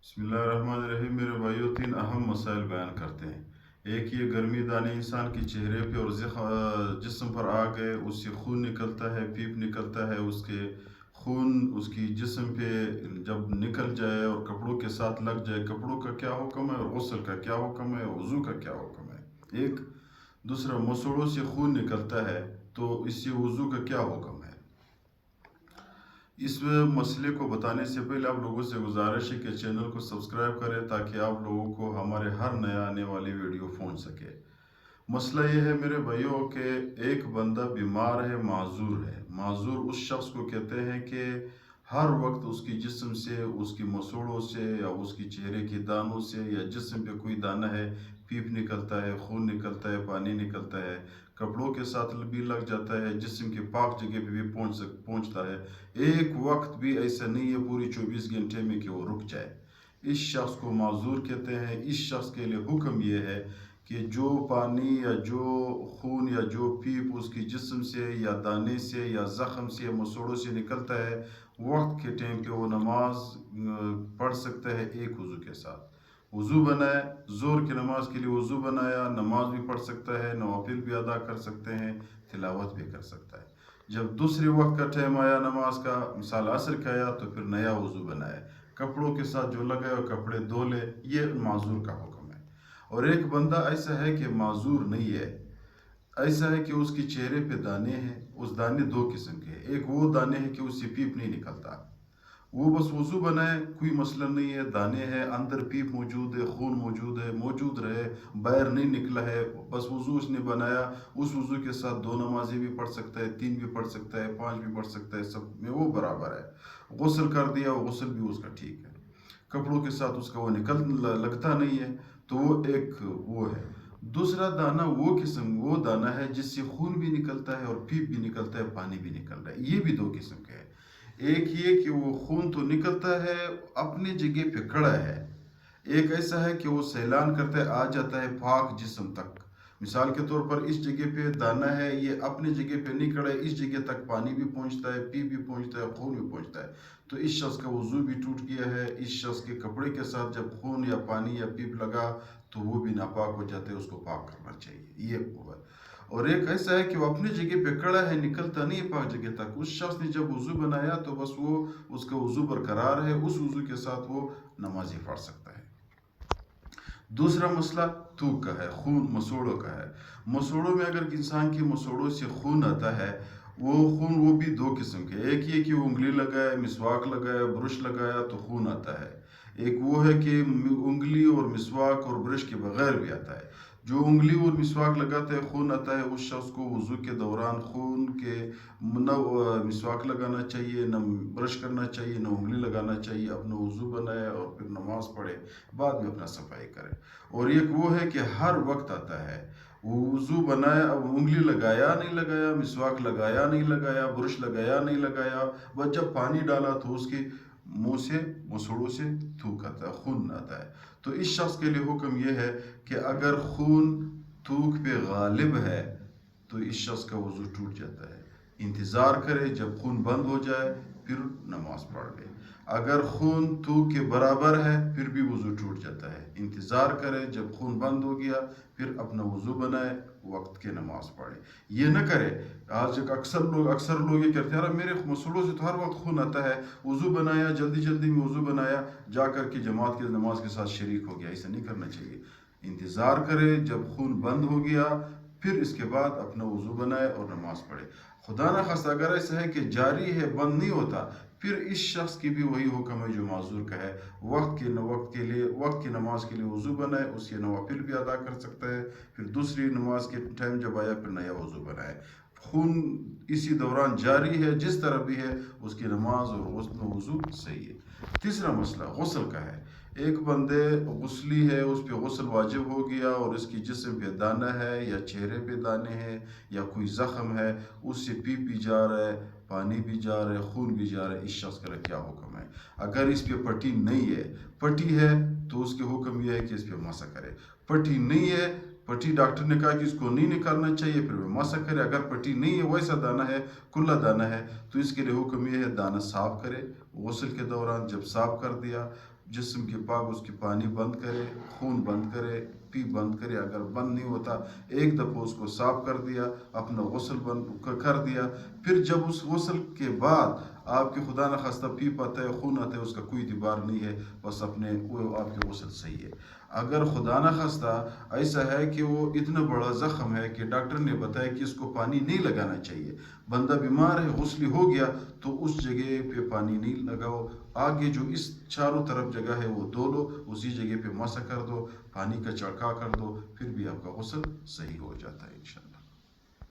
بسم اللہ الرحمن الرحیم میرے بھائیوں، تین اہم مسائل بیان کرتے ہیں۔ ایک یہ گرمی دانے انسان کے چہرے پہ اور جسم پر آ گئے، اس سے خون نکلتا ہے، پیپ نکلتا ہے، اس کے خون اس کی جسم پہ جب نکل جائے اور کپڑوں کے ساتھ لگ جائے، کپڑوں کا کیا حکم ہے اور غسل کا کیا حکم ہے، وضو کا کیا حکم ہے۔ ایک دوسرا مسوڑوں سے خون نکلتا ہے تو اس سے وضو کا کیا حکم ہے۔ اس مسئلے کو بتانے سے پہلے آپ لوگوں سے گزارش ہے کہ چینل کو سبسکرائب کریں تاکہ آپ لوگوں کو ہمارے ہر نیا آنے والی ویڈیو پہنچ سکے۔ مسئلہ یہ ہے میرے بھائیوں کہ ایک بندہ بیمار ہے، معذور ہے۔ معذور اس شخص کو کہتے ہیں کہ ہر وقت اس کی جسم سے، اس کی مسوڑوں سے یا اس کی چہرے کی دانوں سے یا جسم پہ کوئی دانہ ہے، پیپ نکلتا ہے، خون نکلتا ہے، پانی نکلتا ہے، کپڑوں کے ساتھ بھی لگ جاتا ہے، جسم کی پاک جگہ پہ بھی پہنچتا ہے۔ ایک وقت بھی ایسا نہیں ہے پوری 24 گھنٹے میں کہ وہ رک جائے۔ اس شخص کو معذور کہتے ہیں۔ اس شخص کے لیے حکم یہ ہے کہ جو پانی یا جو خون یا جو پیپ اس کی جسم سے یا دانے سے یا زخم سے یا مسوڑوں سے نکلتا ہے، وقت کے ٹائم پہ وہ نماز پڑھ سکتا ہے ایک وضو کے ساتھ۔ وضو بنائے، زور کی نماز کے لیے وضو بنایا، نماز بھی پڑھ سکتا ہے، نوافل بھی ادا کر سکتے ہیں، تلاوت بھی کر سکتا ہے۔ جب دوسرے وقت کا ٹائم آیا نماز کا، مثال عصر کا آیا، تو پھر نیا وضو بنائے، کپڑوں کے ساتھ جو لگائے وہ کپڑے دھو لے۔ یہ معذور کا حکم ہے۔ اور ایک بندہ ایسا ہے کہ معذور نہیں ہے، ایسا ہے کہ اس کے چہرے پہ دانے ہیں۔ اس دانے دو قسم کے ہیں۔ ایک وہ دانے ہیں کہ اس سے پیپ نہیں نکلتا، وہ بس وضو بنائے، کوئی مسئلہ نہیں ہے، دانے ہیں، اندر پیپ موجود ہے، خون موجود ہے، موجود رہے، باہر نہیں نکلا ہے، بس وضو اس نے بنایا، اس وضو کے ساتھ دو نمازیں بھی پڑھ سکتا ہے، 3 بھی پڑھ سکتا ہے، 5 بھی پڑھ سکتا ہے، سب میں وہ برابر ہے۔ غسل کر دیا، وہ غسل بھی اس کا ٹھیک ہے، کپڑوں کے ساتھ اس کا وہ لگتا نہیں ہے، تو وہ ایک وہ ہے۔ دوسرا دانہ وہ دانہ ہے جس سے خون بھی نکلتا ہے اور پیپ بھی نکلتا ہے، پانی بھی نکل رہا ہے۔ یہ بھی دو قسم کے ہیں۔ ایک یہ کہ وہ خون تو نکلتا ہے، اپنی جگہ پہ کھڑا ہے۔ ایک ایسا ہے کہ وہ سیلان کرتا ہے، آ جاتا ہے پاک جسم تک۔ مثال کے طور پر اس جگہ پہ دانہ ہے، یہ اپنی جگہ پہ نہیں کھڑا ہے، اس جگہ تک پانی بھی پہنچتا ہے، پی بھی پہنچتا ہے، خون بھی پہنچتا ہے، تو اس شخص کا وضو بھی ٹوٹ گیا ہے۔ اس شخص کے کپڑے کے ساتھ جب خون یا پانی یا پیپ لگا تو وہ بھی ناپاک ہو جاتے ہیں، اس کو پاک کرنا چاہیے۔ یہ ہوا۔ اور ایک ایسا ہے کہ وہ اپنی جگہ پہ کھڑا ہے، نکلتا نہیں ہے پاک جگہ تک۔ اس شخص نے جب وضو بنایا تو بس وہ اس کا وضو برقرار ہے، اس وضو کے ساتھ وہ نمازی پڑھ سکتا ہے۔ دوسرا مسئلہ تھوک کا ہے، خون مسوڑوں کا ہے۔ مسوڑوں میں اگر انسان کی مسوڑوں سے خون آتا ہے، وہ خون وہ بھی دو قسم کے۔ ایک یہ کہ وہ انگلی لگائے، مسواک لگایا، برش لگایا تو خون آتا ہے۔ ایک وہ ہے کہ انگلی اور مسواک اور برش کے بغیر بھی آتا ہے۔ جو انگلی اور مسواک لگاتا ہے خون آتا ہے، اس شخص کو وضو کے دوران خون کے نہ مسواک لگانا چاہیے، نہ برش کرنا چاہیے، نہ انگلی لگانا چاہیے۔ اپنا وضو بنائے اور پھر نماز پڑھے، بعد میں اپنا صفائی کرے۔ اور ایک وہ ہے کہ ہر وقت آتا ہے، وہ وضو بنایا، انگلی لگایا نہیں لگایا، مسواک لگایا نہیں لگایا، برش لگایا نہیں لگایا، بس جب پانی ڈالا تو اس کے منہ سے مسوڑوں سے تھوک آتا ہے، خون آتا ہے۔ تو اس شخص کے لیے حکم یہ ہے کہ اگر خون تھوک پہ غالب ہے تو اس شخص کا وضو ٹوٹ جاتا ہے۔ انتظار کرے جب خون بند ہو جائے پھر نماز پڑھ لے۔ اگر خون تھوک کے برابر ہے پھر بھی وضو ٹوٹ جاتا ہے۔ انتظار کرے جب خون بند ہو گیا پھر اپنا وضو بنائے، وقت کے نماز پڑھے۔ یہ نہ کرے، آج اکثر لوگ یہ کہتے ہیں میرے مسوڑوں سے تو ہر وقت خون آتا ہے، وضو بنایا، جلدی جلدی میں وضو بنایا، جا کر کے جماعت کی نماز کے ساتھ شریک ہو گیا۔ ایسا نہیں کرنا چاہیے۔ انتظار کرے جب خون بند ہو گیا پھر اس کے بعد اپنا وضو بنائے اور نماز پڑھے۔ خدا نخواستہ اگر ایسا ہے کہ جاری ہے، بند نہیں ہوتا، پھر اس شخص کی بھی وہی حکم ہے جو معذور کا ہے۔ وقت کی نماز کے لیے وضو بنائے، اس کے نوافل بھی ادا کر سکتا ہے، پھر دوسری نماز کے ٹائم جب آیا پھر نیا وضو بنائے۔ خون اسی دوران جاری ہے، جس طرح بھی ہے اس کی نماز اور وضو صحیح ہے۔ تیسرا مسئلہ غسل کا ہے۔ ایک بندے غسلی ہے، اس پہ غسل واجب ہو گیا اور اس کی جسم پہ دانہ ہے یا چہرے پہ دانے ہیں یا کوئی زخم ہے، اس سے پیپ بھی جا رہا ہے، پانی بھی جا رہا ہے، خون بھی جا رہا ہے، اس شخص کا کیا حکم ہے؟ اگر اس پہ پٹی نہیں ہے، پٹی ہے تو اس کے حکم یہ ہے کہ اس پہ مسح کرے۔ پٹی نہیں ہے، پٹی ڈاکٹر نے کہا کہ اس کو نہیں نکالنا چاہیے، پھر وہ مسح کرے۔ اگر پٹی نہیں ہے، ویسا دانہ ہے، کھلا دانہ ہے، تو اس کے لیے حکم یہ ہے دانہ صاف کرے۔ غسل کے دوران جب صاف کر دیا، جسم کے پاک اس کی پانی بند کرے، خون بند کرے، پی بند کرے. اگر بند نہیں ہوتا ایک دفعہ اس کو صاف کر دیا، اپنا غسل بند کر دیا. پھر جب اس غسل کے بعد آپ کے خدا نخواستہ پیپ آتا ہے، خون آتا ہے، اس کا کوئی اعتبار نہیں ہے، بس اپنے وہ آپ کے غسل صحیح ہے. اگر خدا نخواستہ ایسا ہے کہ وہ اتنا بڑا زخم ہے کہ ڈاکٹر نے بتایا کہ اس کو پانی نہیں لگانا چاہیے، بندہ بیمار ہے، غسل ہو گیا، تو اس جگہ پہ پانی نہیں لگاؤ. آگے جو اس چاروں طرف جگہ ہے وہ دھو لو، اسی جگہ پہ مسح کر دو، پانی کا چھڑکاو کر دو، پھر بھی آپ کا غسل صحیح ہو جاتا ہے انشاءاللہ.